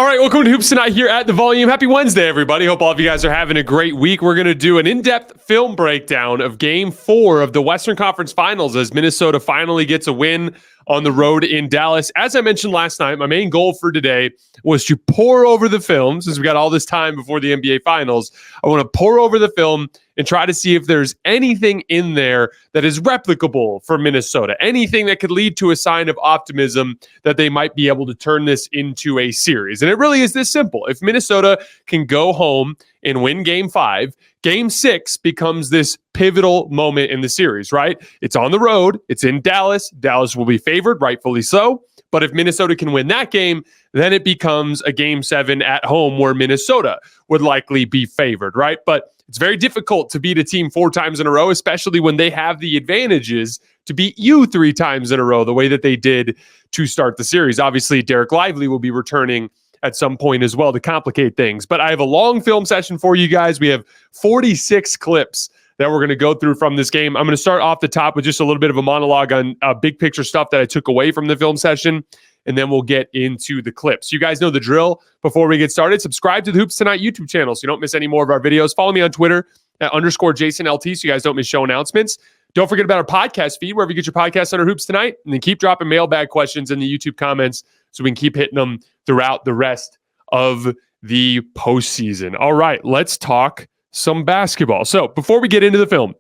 All right, welcome to Hoops Tonight here at The Volume. Happy Wednesday, everybody. Hope all of you guys are having a great week. We're going to do an in-depth film breakdown of Game 4 of the Western Conference Finals as Minnesota finally gets a win on the road in Dallas. As I mentioned last night, my main goal for today was to pour over the film, since we got all this time before the NBA Finals. I want to pour over the film and try to see if there's anything in there that is replicable for Minnesota, anything that could lead to a sign of optimism that they might be able to turn this into a series. And it really is this simple. If Minnesota can go home and win Game 5, Game 6 becomes this pivotal moment in the series, right? It's on the road. It's in Dallas. Dallas will be favored, rightfully so. But if Minnesota can win that game, then it becomes a Game 7 at home where Minnesota would likely be favored, right? But it's very difficult to beat a team 4 times in a row, especially when they have the advantages to beat you 3 times in a row, the way that they did to start the series. Obviously, Derek Lively will be returning at some point as well to complicate things. But I have a long film session for you guys. We have 46 clips that we're going to go through from this game. I'm going to start off the top with just a little bit of a monologue on big picture stuff that I took away from the film session, and then we'll get into the clips. You guys know the drill. Before we get started, subscribe to the Hoops Tonight YouTube channel so you don't miss any more of our videos. Follow me on Twitter at _JasonLT so you guys don't miss show announcements. Don't forget about our podcast feed, wherever you get your podcasts under Hoops Tonight, and then keep dropping mailbag questions in the YouTube comments so we can keep hitting them throughout the rest of the postseason. All right, let's talk some basketball. So before we get into the film,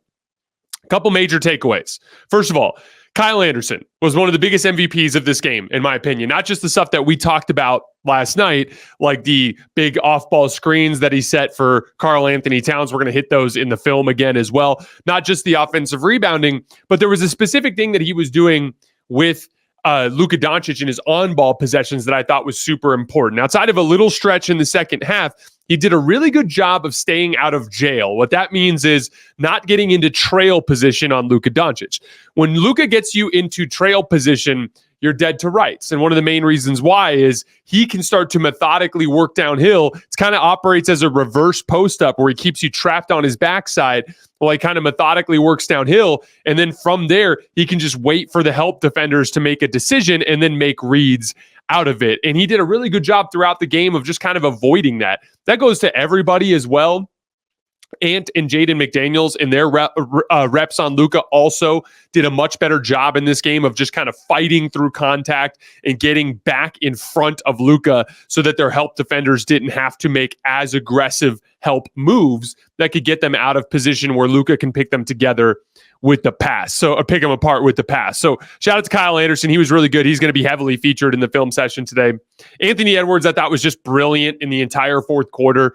a couple major takeaways. First of all, Kyle Anderson was one of the biggest MVPs of this game, in my opinion. Not just the stuff that we talked about last night, like the big off-ball screens that he set for Karl-Anthony Towns. We're going to hit those in the film again as well. Not just the offensive rebounding, but there was a specific thing that he was doing with Luka Doncic in his on-ball possessions that I thought was super important. Outside of a little stretch in the second half, he did a really good job of staying out of jail. What that means is not getting into trail position on Luka Doncic. When Luka gets you into trail position, you're dead to rights. And one of the main reasons why is he can start to methodically work downhill. It kind of operates as a reverse post-up where he keeps you trapped on his backside while he kind of methodically works downhill. And then from there, he can just wait for the help defenders to make a decision and then make reads out of it. And he did a really good job throughout the game of just kind of avoiding that. That goes to everybody as well. Ant and Jaden McDaniels and their reps on Luka also did a much better job in this game of just kind of fighting through contact and getting back in front of Luka so that their help defenders didn't have to make as aggressive help moves that could get them out of position where Luka can pick them together with the pass. So pick them apart with the pass. So shout out to Kyle Anderson. He was really good. He's going to be heavily featured in the film session today. Anthony Edwards, I thought, was just brilliant in the entire fourth quarter.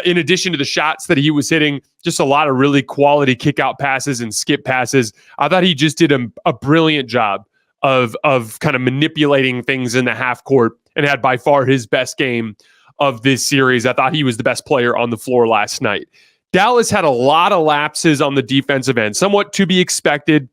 In addition to the shots that he was hitting, just a lot of really quality kick-out passes and skip passes. I thought he just did a brilliant job of kind of manipulating things in the half court and had by far his best game of this series. I thought he was the best player on the floor last night. Dallas had a lot of lapses on the defensive end, somewhat to be expected.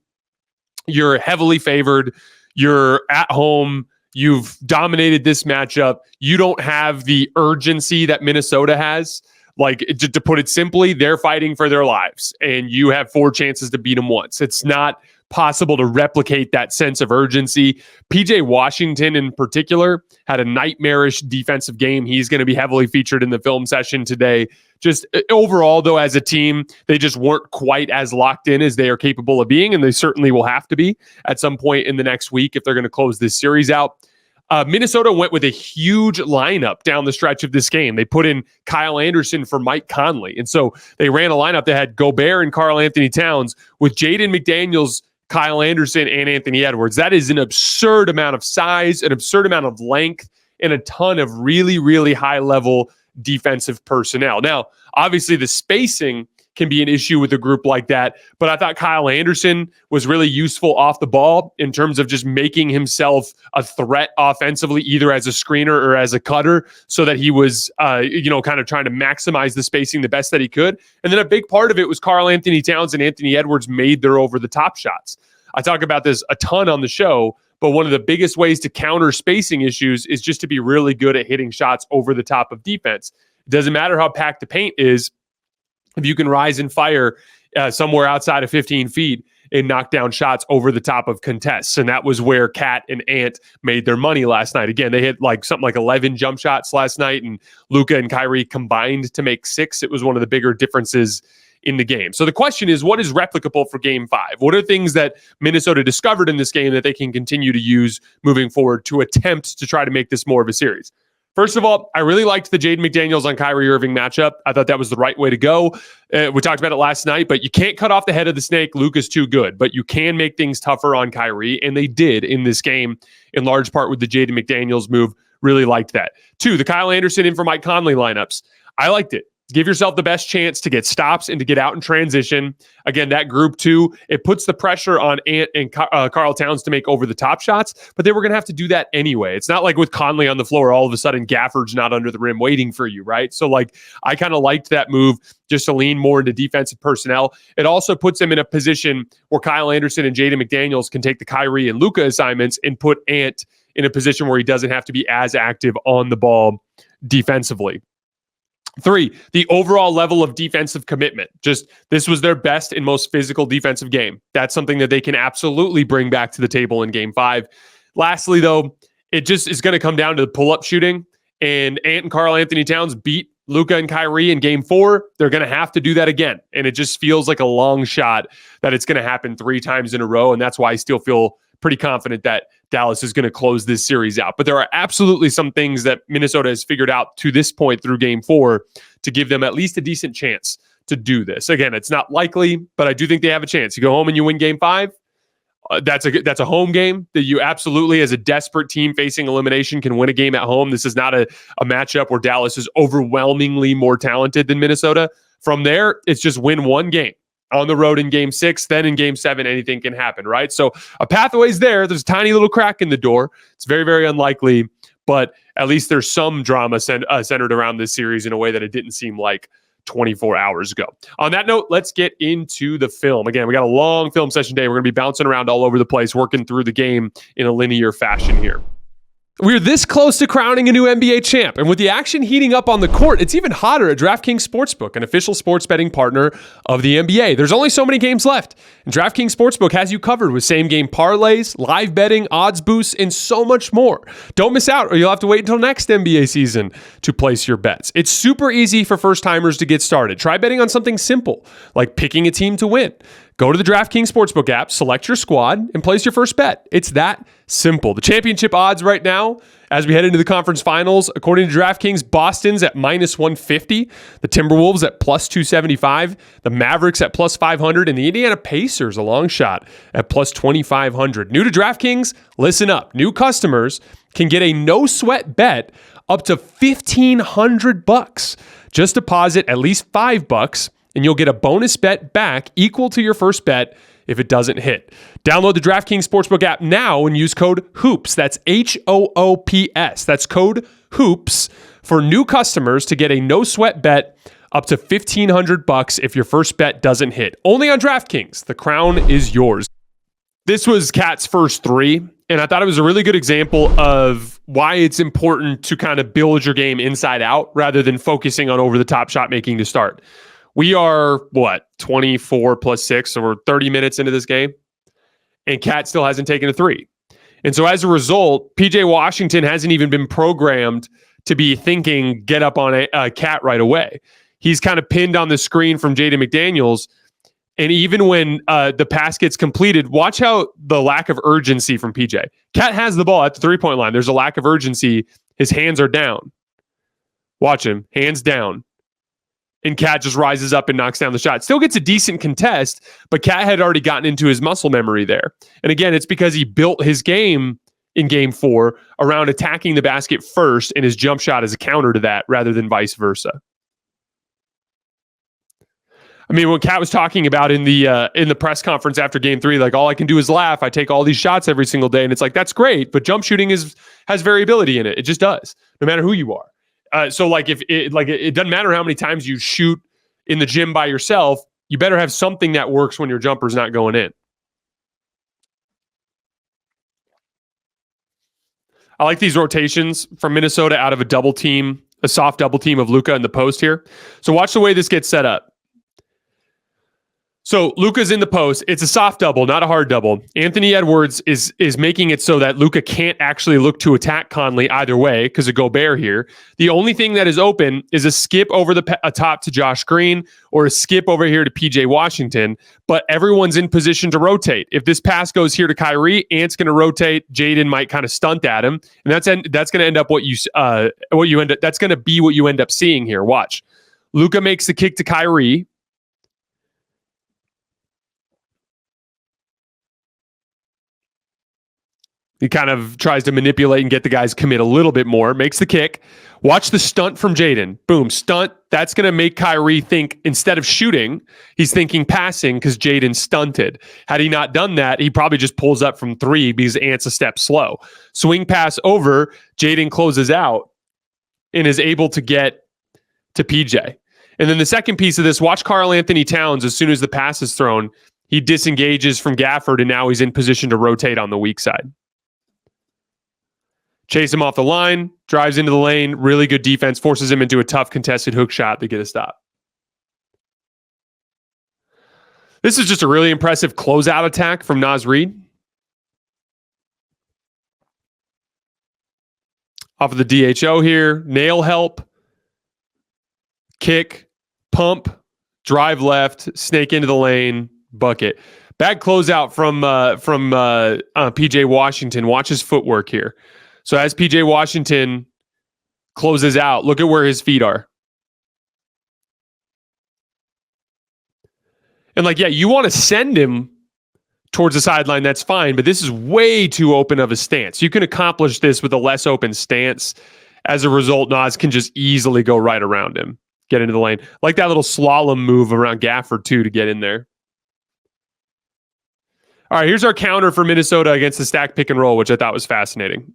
You're heavily favored. You're at home. You've dominated this matchup. You don't have the urgency that Minnesota has. Like, to put it simply, they're fighting for their lives, and you have 4 chances to beat them once. It's not possible to replicate that sense of urgency. PJ Washington, in particular, had a nightmarish defensive game. He's going to be heavily featured in the film session today. Just overall, though, as a team, they just weren't quite as locked in as they are capable of being, and they certainly will have to be at some point in the next week if they're going to close this series out. Minnesota went with a huge lineup down the stretch of this game. They put in Kyle Anderson for Mike Conley. And so they ran a lineup that had Gobert and Karl-Anthony Towns with Jaden McDaniels, Kyle Anderson, and Anthony Edwards. That is an absurd amount of size, an absurd amount of length, and a ton of really, really high-level defensive personnel. Now, obviously, the spacing can be an issue with a group like that, but I thought Kyle Anderson was really useful off the ball in terms of just making himself a threat offensively, either as a screener or as a cutter, so that he was, kind of trying to maximize the spacing the best that he could. And then a big part of it was Karl-Anthony Towns and Anthony Edwards made their over-the-top shots. I talk about this a ton on the show, but one of the biggest ways to counter spacing issues is just to be really good at hitting shots over the top of defense. It doesn't matter how packed the paint is. If you can rise and fire somewhere outside of 15 feet and knock down shots over the top of contests. And that was where Cat and Ant made their money last night. Again, they hit something like 11 jump shots last night, and Luka and Kyrie combined to make 6. It was one of the bigger differences in the game. So the question is, what is replicable for Game 5? What are things that Minnesota discovered in this game that they can continue to use moving forward to attempt to try to make this more of a series? First of all, I really liked the Jaden McDaniels on Kyrie Irving matchup. I thought that was the right way to go. We talked about it last night, but you can't cut off the head of the snake. Luka's too good, but you can make things tougher on Kyrie, and they did in this game in large part with the Jaden McDaniels move. Really liked that. 2, the Kyle Anderson in for Mike Conley lineups. I liked it. Give yourself the best chance to get stops and to get out in transition. Again, that group 2, it puts the pressure on Ant and Karl Towns to make over-the-top shots, but they were going to have to do that anyway. It's not like with Conley on the floor, all of a sudden Gafford's not under the rim waiting for you, right? So, I kind of liked that move just to lean more into defensive personnel. It also puts them in a position where Kyle Anderson and Jaden McDaniels can take the Kyrie and Luka assignments and put Ant in a position where he doesn't have to be as active on the ball defensively. 3, the overall level of defensive commitment. This was their best and most physical defensive game. That's something that they can absolutely bring back to the table in Game 5. Lastly, though, it just is going to come down to the pull-up shooting. And Ant and Karl-Anthony Towns beat Luka and Kyrie in Game 4. They're going to have to do that again. And it just feels like a long shot that it's going to happen 3 times in a row. And that's why I still feel pretty confident that Dallas is going to close this series out. But there are absolutely some things that Minnesota has figured out to this point through Game 4 to give them at least a decent chance to do this. Again, it's not likely, but I do think they have a chance. You go home and you win Game 5. That's a home game that you absolutely, as a desperate team facing elimination, can win a game at home. This is not a matchup where Dallas is overwhelmingly more talented than Minnesota. From there, it's just win one game. On the road in Game 6, then in Game 7, anything can happen, right? So a pathway's there. There's a tiny little crack in the door. It's very, very unlikely, but at least there's some drama centered around this series in a way that it didn't seem like 24 hours ago. On that note, let's get into the film. Again, we got a long film session today. We're going to be bouncing around all over the place, working through the game in a linear fashion here. We're this close to crowning a new NBA champ, and with the action heating up on the court, it's even hotter at DraftKings Sportsbook, an official sports betting partner of the NBA. There's only so many games left, and DraftKings Sportsbook has you covered with same-game parlays, live betting, odds boosts, and so much more. Don't miss out, or you'll have to wait until next NBA season to place your bets. It's super easy for first-timers to get started. Try betting on something simple, like picking a team to win. Go to the DraftKings Sportsbook app, select your squad, and place your first bet. It's that simple. The championship odds right now, as we head into the conference finals, according to DraftKings, Boston's at -150, the Timberwolves at +275, the Mavericks at +500, and the Indiana Pacers, a long shot, at +2,500. New to DraftKings, listen up. New customers can get a no-sweat bet up to $1,500. Just deposit at least $5, and you'll get a bonus bet back equal to your first bet if it doesn't hit. Download the DraftKings Sportsbook app now and use code HOOPS. That's HOOPS. That's code HOOPS for new customers to get a no-sweat bet up to $1,500 if your first bet doesn't hit. Only on DraftKings. The crown is yours. This was Cat's first 3, and I thought it was a really good example of why it's important to kind of build your game inside out rather than focusing on over-the-top shot making to start. We are, 24 plus 6, so we're 30 minutes into this game, and Cat still hasn't taken a 3. And so as a result, PJ Washington hasn't even been programmed to be thinking, get up on a Cat right away. He's kind of pinned on the screen from Jaden McDaniels, and even when the pass gets completed, watch how the lack of urgency from PJ. Cat has the ball at the three-point line. There's a lack of urgency. His hands are down. Watch him, hands down. And Cat just rises up and knocks down the shot. Still gets a decent contest, but Cat had already gotten into his muscle memory there. And again, it's because he built his game in Game 4 around attacking the basket first, and his jump shot is a counter to that rather than vice versa. I mean, when Cat was talking about in the press conference after Game 3, like, all I can do is laugh. I take all these shots every single day, and it's like, that's great, but jump shooting has variability in it. It just does, no matter who you are. So it doesn't matter how many times you shoot in the gym by yourself, you better have something that works when your jumper's not going in. I like these rotations from Minnesota out of a soft double team of Luka in the post here. So watch the way this gets set up. So Luka's in the post. It's a soft double, not a hard double. Anthony Edwards is making it so that Luka can't actually look to attack Conley either way because of Gobert here. The only thing that is open is a skip over the top to Josh Green or a skip over here to PJ Washington, but everyone's in position to rotate. If this pass goes here to Kyrie, Ant's going to rotate. Jaden might kind of stunt at him, and that's going to end up that's going to be what you end up seeing here. Watch. Luka makes the kick to Kyrie. He kind of tries to manipulate and get the guys commit a little bit more, makes the kick. Watch the stunt from Jaden. Boom, stunt. That's going to make Kyrie think instead of shooting, he's thinking passing because Jaden stunted. Had he not done that, he probably just pulls up from three because Ant's a step slow. Swing pass over, Jaden closes out and is able to get to PJ. And then the second piece of this, watch Karl-Anthony Towns. As soon as the pass is thrown, he disengages from Gafford, and now he's in position to rotate on the weak side. Chase him off the line, drives into the lane, really good defense, forces him into a tough contested hook shot to get a stop. This is just a really impressive closeout attack from Naz Reid. Off of the DHO here, nail help, kick, pump, drive left, snake into the lane, bucket. Bad closeout from PJ Washington. Watch his footwork here. So as PJ Washington closes out, look at where his feet are. And you want to send him towards the sideline, that's fine, but this is way too open of a stance. You can accomplish this with a less open stance. As a result, Naz can just easily go right around him, get into the lane. Like that little slalom move around Gafford, too, to get in there. All right, here's our counter for Minnesota against the stack pick and roll, which I thought was fascinating.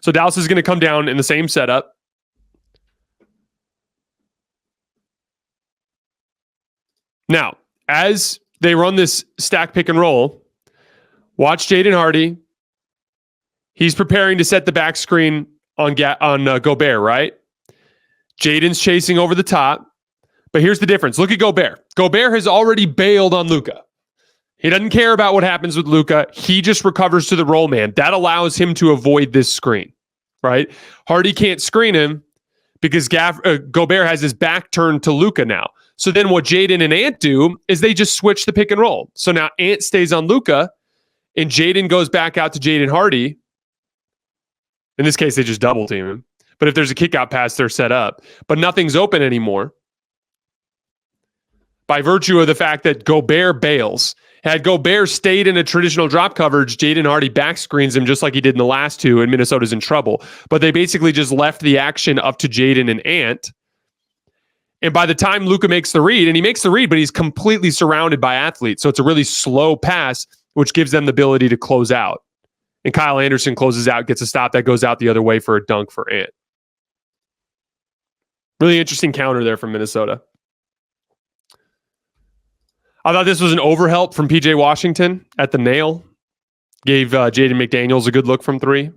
So Dallas is going to come down in the same setup. Now, as they run this stack pick and roll, watch Jaden Hardy. He's preparing to set the back screen on Gobert, right? Jaden's chasing over the top. But here's the difference. Look at Gobert. Gobert has already bailed on Luka. He doesn't care about what happens with Luka. He just recovers to the roll man. That allows him to avoid this screen, right? Hardy can't screen him because Gobert has his back turned to Luka now. So then what Jaden and Ant do is they just switch the pick and roll. So now Ant stays on Luka and Jaden goes back out to Jaden Hardy. In this case, they just double team him. But if there's a kick out pass, they're set up. But nothing's open anymore by virtue of the fact that Gobert bails. Had Gobert stayed in a traditional drop coverage, Jaden Hardy back screens him just like he did in the last two, and Minnesota's in trouble. But they basically just left the action up to Jaden and Ant. And by the time Luka makes the read, and he makes the read, but he's completely surrounded by athletes. So it's a really slow pass, which gives them the ability to close out. And Kyle Anderson closes out, gets a stop that goes out the other way for a dunk for Ant. Really interesting counter there from Minnesota. I thought this was an overhelp from PJ Washington at the nail. Gave Jaden McDaniels a good look from three.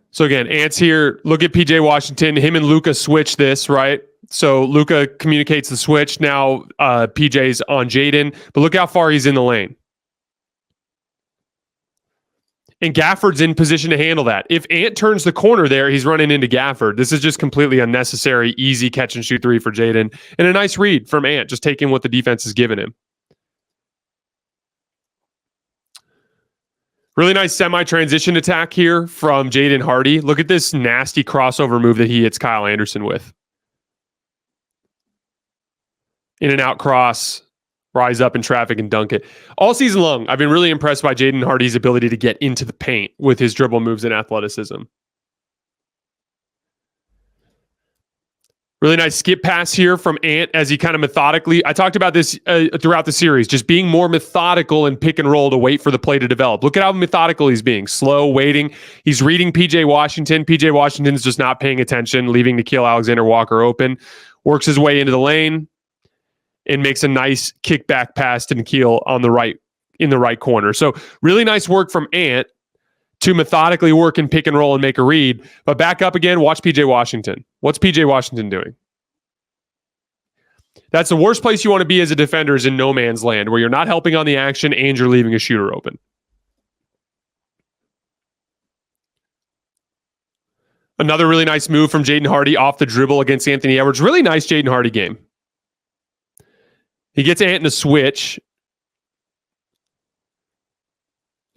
So again, Ant's here. Look at PJ Washington. Him and Luka switch this, right? So Luka communicates the switch. Now PJ's on Jaden. But look how far he's in the lane. And Gafford's in position to handle that. If Ant turns the corner there, he's running into Gafford. This is just completely unnecessary, easy catch and shoot three for Jaden. And a nice read from Ant, just taking what the defense has given him. Really nice semi-transition attack here from Jaden Hardy. Look at this nasty crossover move that he hits Kyle Anderson with. In and out cross. Rise up in traffic and dunk it. All season long, I've been really impressed by Jaden Hardy's ability to get into the paint with his dribble moves and athleticism. Really nice skip pass here from Ant as he kind of methodically, I talked about this throughout the series, just being more methodical in pick and roll to wait for the play to develop. Look at how methodical he's being. Slow, waiting. He's reading PJ Washington. PJ Washington's just not paying attention, leaving Nickeil Alexander-Walker open. Works his way into the lane. And makes a nice kickback pass to Nickeil on the right, in the right corner. So really nice work from Ant to methodically work and pick and roll and make a read. But back up again, watch PJ Washington. What's PJ Washington doing? That's the worst place you want to be as a defender, is in no man's land, where you're not helping on the action and you're leaving a shooter open. Another really nice move from Jaden Hardy off the dribble against Anthony Edwards. Really nice Jaden Hardy game. He gets Ant in a switch.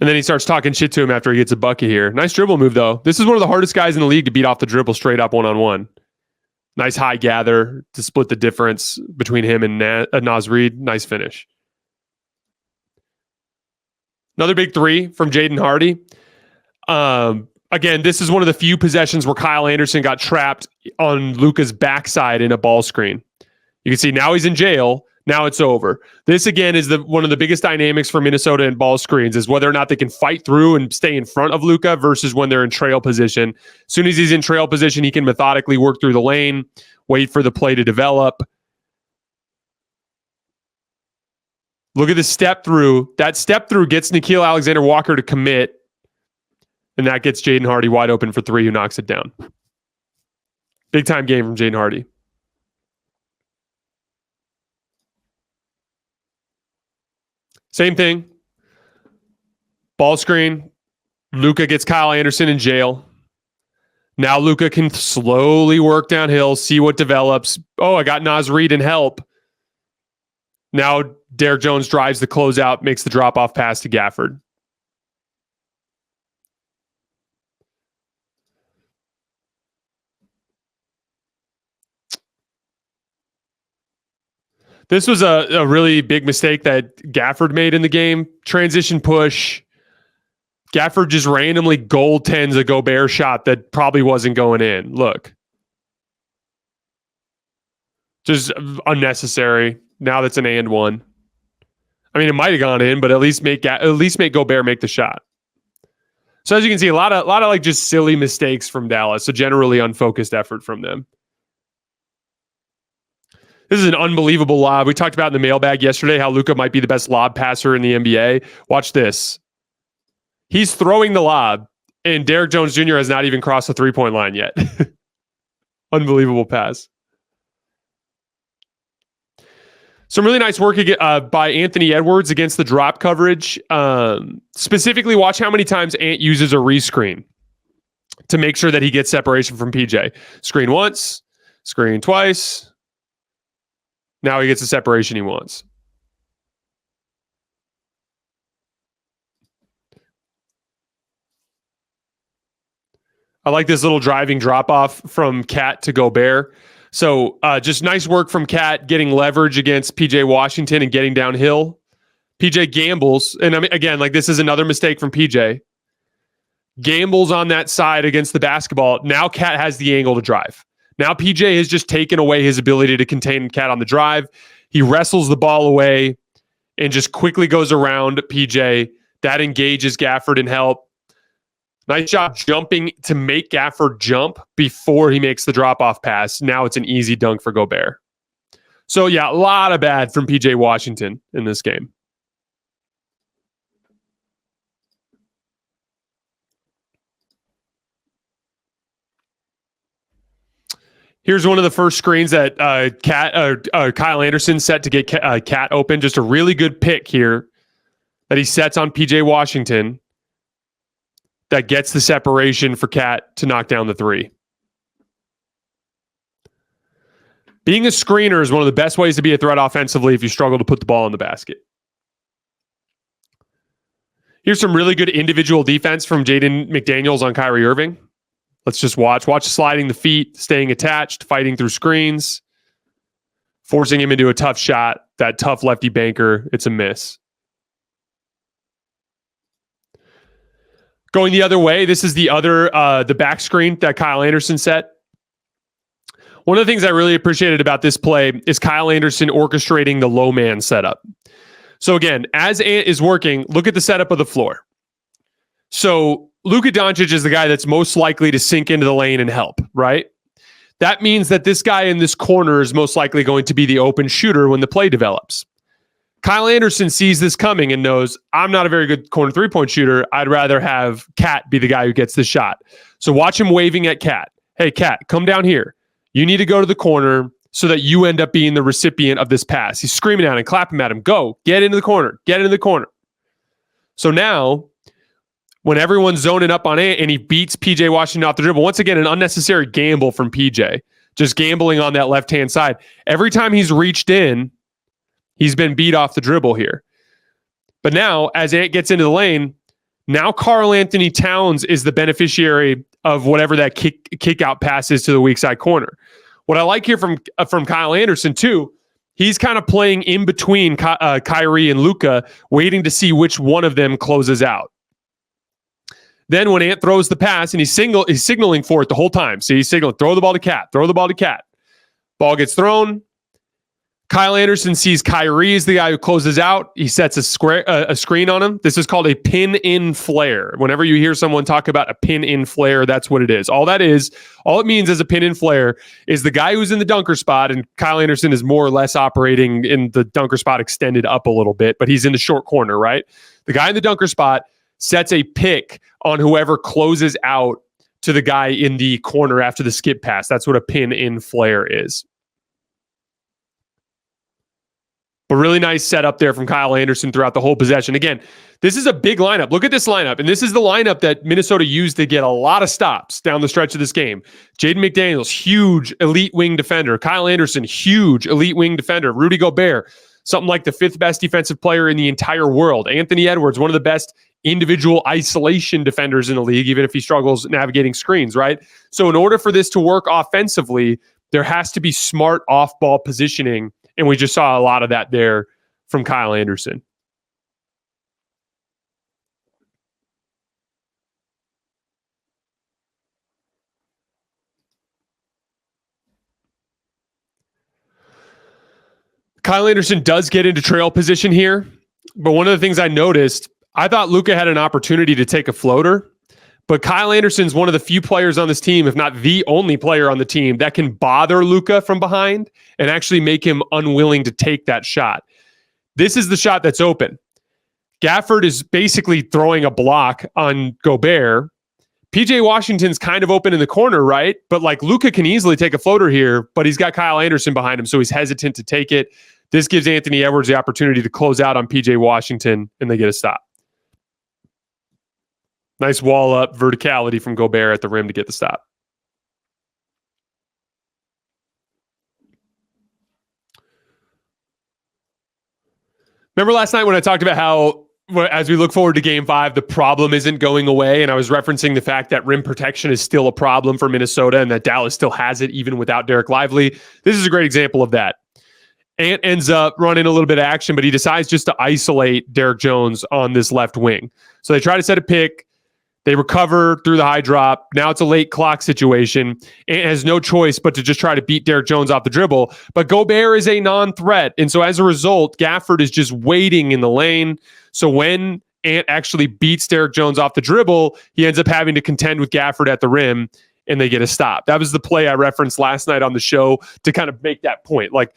And then he starts talking shit to him after he gets a bucket here. Nice dribble move, though. This is one of the hardest guys in the league to beat off the dribble straight up one-on-one. Nice high gather to split the difference between him and Naz Reid. Nice finish. Another big three from Jaden Hardy. Again, this is one of the few possessions where Kyle Anderson got trapped on Luka's backside in a ball screen. You can see now he's in jail. Now it's over. This, again, is one of the biggest dynamics for Minnesota in ball screens, is whether or not they can fight through and stay in front of Luka versus when they're in trail position. As soon as he's in trail position, he can methodically work through the lane, wait for the play to develop. Look at the step through. That step through gets Nickeil Alexander-Walker to commit, and that gets Jaden Hardy wide open for three, who knocks it down. Big time game from Jaden Hardy. Same thing. Ball screen. Luka gets Kyle Anderson in jail. Now Luka can slowly work downhill, see what develops. Oh, I got Naz Reid in help. Now Derrick Jones drives the closeout, makes the drop-off pass to Gafford. This was a really big mistake that Gafford made in the game. Transition push. Gafford just randomly goaltends a Gobert shot that probably wasn't going in. Look. Just unnecessary. Now that's an and one. I mean, it might have gone in, but at least make Gobert make the shot. So as you can see, a lot of like just silly mistakes from Dallas. So generally unfocused effort from them. This is an unbelievable lob. We talked about in the mailbag yesterday how Luka might be the best lob passer in the NBA. Watch this. He's throwing the lob, and Derrick Jones Jr. has not even crossed the three-point line yet. Unbelievable pass. Some really nice work by Anthony Edwards against the drop coverage. Specifically, watch how many times Ant uses a rescreen to make sure that he gets separation from PJ. Screen once, screen twice. Now he gets the separation he wants. I like this little driving drop-off from Cat to Gobert. So just nice work from Cat getting leverage against PJ Washington and getting downhill. PJ gambles. And I mean, again, like this is another mistake from PJ. Gambles on that side against the basketball. Now Cat has the angle to drive. Now PJ has just taken away his ability to contain Cat on the drive. He wrestles the ball away and just quickly goes around PJ. That engages Gafford in help. Nice job jumping to make Gafford jump before he makes the drop-off pass. Now it's an easy dunk for Gobert. So yeah, a lot of bad from PJ Washington in this game. Here's one of the first screens that Kyle Anderson set to get Cat open. Just a really good pick here that he sets on PJ Washington that gets the separation for Cat to knock down the three. Being a screener is one of the best ways to be a threat offensively if you struggle to put the ball in the basket. Here's some really good individual defense from Jaden McDaniels on Kyrie Irving. Let's just watch. Watch sliding the feet, staying attached, fighting through screens, forcing him into a tough shot. That tough lefty banker, it's a miss. Going the other way, this is the back screen that Kyle Anderson set. One of the things I really appreciated about this play is Kyle Anderson orchestrating the low man setup. So again, as Ant is working, look at the setup of the floor. So Luka Doncic is the guy that's most likely to sink into the lane and help, right? That means that this guy in this corner is most likely going to be the open shooter when the play develops. Kyle Anderson sees this coming and knows, I'm not a very good corner three-point shooter. I'd rather have Cat be the guy who gets the shot. So watch him waving at Cat. Hey, Cat, come down here. You need to go to the corner, so that you end up being the recipient of this pass. He's screaming at him, clapping at him, go, get into the corner, get into the corner. So now, when everyone's zoning up on Ant and he beats PJ Washington off the dribble, once again, an unnecessary gamble from PJ, just gambling on that left-hand side. Every time he's reached in, he's been beat off the dribble here. But now, as Ant gets into the lane, now Karl-Anthony Towns is the beneficiary of whatever that kick out pass is to the weak side corner. What I like here from Kyle Anderson, too, he's kind of playing in between Kyrie and Luka, waiting to see which one of them closes out. Then when Ant throws the pass, and he's signaling for it the whole time. So he's signaling, throw the ball to Cat, throw the ball to Cat. Ball gets thrown. Kyle Anderson sees Kyrie is the guy who closes out. He sets a screen on him. This is called a pin-in flare. Whenever you hear someone talk about a pin-in flare, that's what it is. All it means as a pin-in flare is the guy who's in the dunker spot, and Kyle Anderson is more or less operating in the dunker spot extended up a little bit, but he's in the short corner, right? The guy in the dunker spot sets a pick on whoever closes out to the guy in the corner after the skip pass. That's what a pin-in flare is. But really nice setup there from Kyle Anderson throughout the whole possession. Again, this is a big lineup. Look at this lineup. And this is the lineup that Minnesota used to get a lot of stops down the stretch of this game. Jaden McDaniels, huge elite wing defender. Kyle Anderson, huge elite wing defender. Rudy Gobert, something like the 5th best defensive player in the entire world. Anthony Edwards, one of the best individual isolation defenders in the league, even if he struggles navigating screens, right? So in order for this to work offensively, there has to be smart off-ball positioning. And we just saw a lot of that there from Kyle Anderson. Kyle Anderson does get into trail position here. But one of the things I noticed, I thought Luka had an opportunity to take a floater. But Kyle Anderson's one of the few players on this team, if not the only player on the team, that can bother Luka from behind and actually make him unwilling to take that shot. This is the shot that's open. Gafford is basically throwing a block on Gobert. PJ Washington's kind of open in the corner, right? But like Luka can easily take a floater here, but he's got Kyle Anderson behind him, so he's hesitant to take it. This gives Anthony Edwards the opportunity to close out on PJ Washington, and they get a stop. Nice wall up verticality from Gobert at the rim to get the stop. Remember last night when I talked about how, as we look forward to Game 5, the problem isn't going away, and I was referencing the fact that rim protection is still a problem for Minnesota and that Dallas still has it even without Derek Lively. This is a great example of that. Ant ends up running a little bit of action, but he decides just to isolate Derek Jones on this left wing. So they try to set a pick. They recover through the high drop. Now it's a late clock situation. Ant has no choice but to just try to beat Derek Jones off the dribble. But Gobert is a non-threat. And so as a result, Gafford is just waiting in the lane. So when Ant actually beats Derek Jones off the dribble, he ends up having to contend with Gafford at the rim, and they get a stop. That was the play I referenced last night on the show to kind of make that point. Like,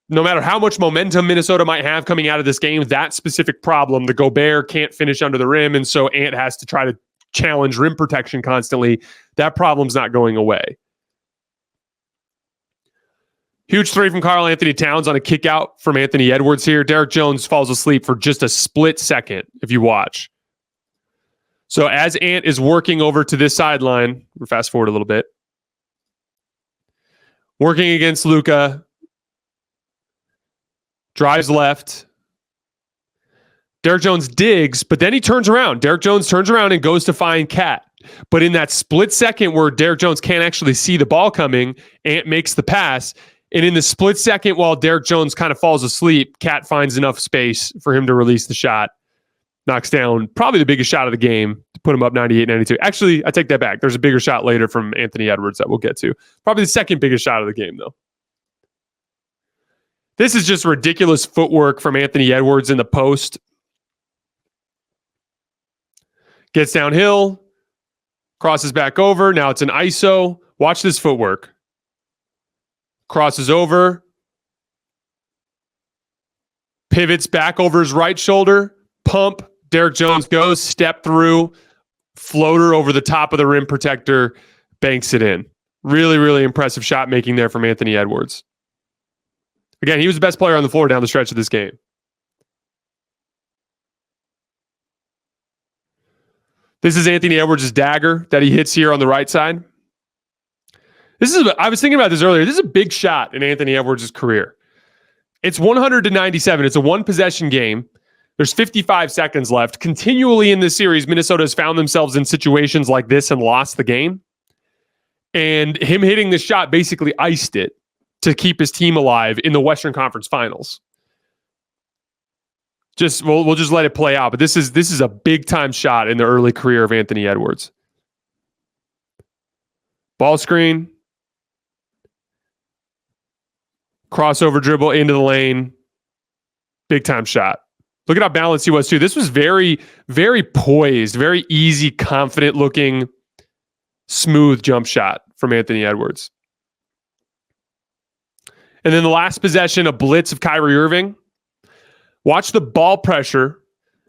no matter how much momentum Minnesota might have coming out of this game, that specific problem, the Gobert can't finish under the rim, and so Ant has to try to challenge rim protection constantly. That problem's not going away. Huge three from Karl-Anthony Towns on a kick out from Anthony Edwards here. Derek Jones falls asleep for just a split second if you watch. So as Ant is working over to this sideline, we'll fast forward a little bit. Working against Luka. Drives left. Derek Jones digs, but then he turns around. Derek Jones turns around and goes to find Cat. But in that split second where Derek Jones can't actually see the ball coming, Ant makes the pass. And in the split second while Derek Jones kind of falls asleep, Cat finds enough space for him to release the shot. Knocks down probably the biggest shot of the game to put him up 98-92. Actually, I take that back. There's a bigger shot later from Anthony Edwards that we'll get to. Probably the second biggest shot of the game, though. This is just ridiculous footwork from Anthony Edwards in the post. Gets downhill, crosses back over. Now it's an ISO. Watch this footwork. Crosses over. Pivots back over his right shoulder. Pump. Derek Jones goes. Step through. Floater over the top of the rim protector. Banks it in. Really, really impressive shot making there from Anthony Edwards. Again, he was the best player on the floor down the stretch of this game. This is Anthony Edwards' dagger that he hits here on the right side. I was thinking about this earlier. This is a big shot in Anthony Edwards' career. It's 100-97. It's a one-possession game. There's 55 seconds left. Continually in this series, Minnesota has found themselves in situations like this and lost the game. And him hitting this shot basically iced it to keep his team alive in the Western Conference Finals. We'll just let it play out. But this is a big-time shot in the early career of Anthony Edwards. Ball screen. Crossover dribble into the lane. Big-time shot. Look at how balanced he was, too. This was very, very poised, very easy, confident-looking, smooth jump shot from Anthony Edwards. And then the last possession, a blitz of Kyrie Irving. Watch the ball pressure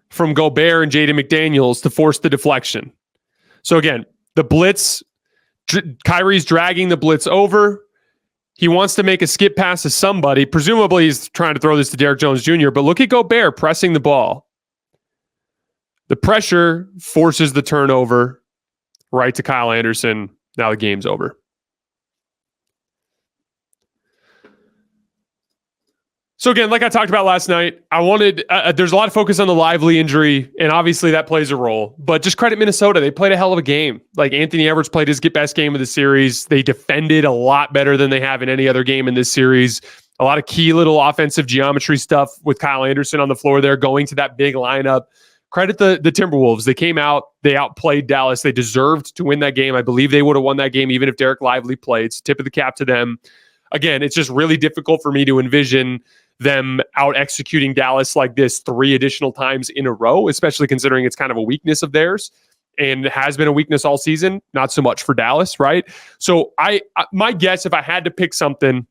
from Gobert and Jaden McDaniels to force the deflection. So again, the blitz, Kyrie's dragging the blitz over. He wants to make a skip pass to somebody. Presumably he's trying to throw this to Derrick Jones Jr., but look at Gobert pressing the ball. The pressure forces the turnover right to Kyle Anderson. Now the game's over. So again, like I talked about last night, I wanted, there's a lot of focus on the Lively injury, and obviously that plays a role, but just credit Minnesota. They played a hell of a game. Like Anthony Edwards played his best game of the series. They defended a lot better than they have in any other game in this series. A lot of key little offensive geometry stuff with Kyle Anderson on the floor there, going to that big lineup. Credit the Timberwolves. They came out, they outplayed Dallas. They deserved to win that game. I believe they would have won that game even if Derek Lively played. It's tip of the cap to them. Again, it's just really difficult for me to envision them out executing Dallas like this 3 additional times in a row, especially considering it's kind of a weakness of theirs and has been a weakness all season. Not so much for Dallas, right? So my guess, if I had to pick something,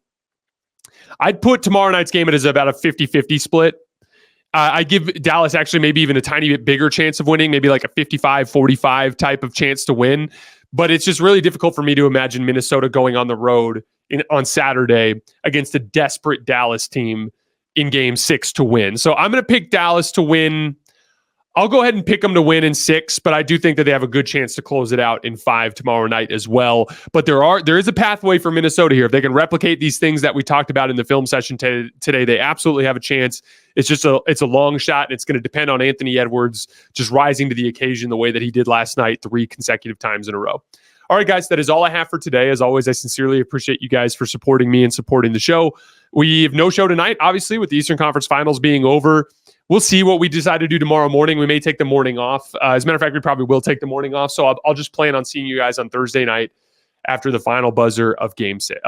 I'd put tomorrow night's game as about a 50-50 split. I give Dallas actually maybe even a tiny bit bigger chance of winning, maybe like a 55-45 type of chance to win. But it's just really difficult for me to imagine Minnesota going on the road on Saturday against a desperate Dallas team in Game 6 to win. So I'm going to pick Dallas to win. I'll go ahead and pick them to win in 6, but I do think that they have a good chance to close it out in 5 tomorrow night as well. But there is a pathway for Minnesota here. If they can replicate these things that we talked about in the film session today, they absolutely have a chance. It's just it's a long shot, and it's going to depend on Anthony Edwards just rising to the occasion the way that he did last night 3 consecutive times in a row. All right, guys, that is all I have for today. As always, I sincerely appreciate you guys for supporting me and supporting the show. We have no show tonight, obviously, with the Eastern Conference Finals being over. We'll see what we decide to do tomorrow morning. We may take the morning off. As a matter of fact, we probably will take the morning off. So I'll just plan on seeing you guys on Thursday night after the final buzzer of Game 5.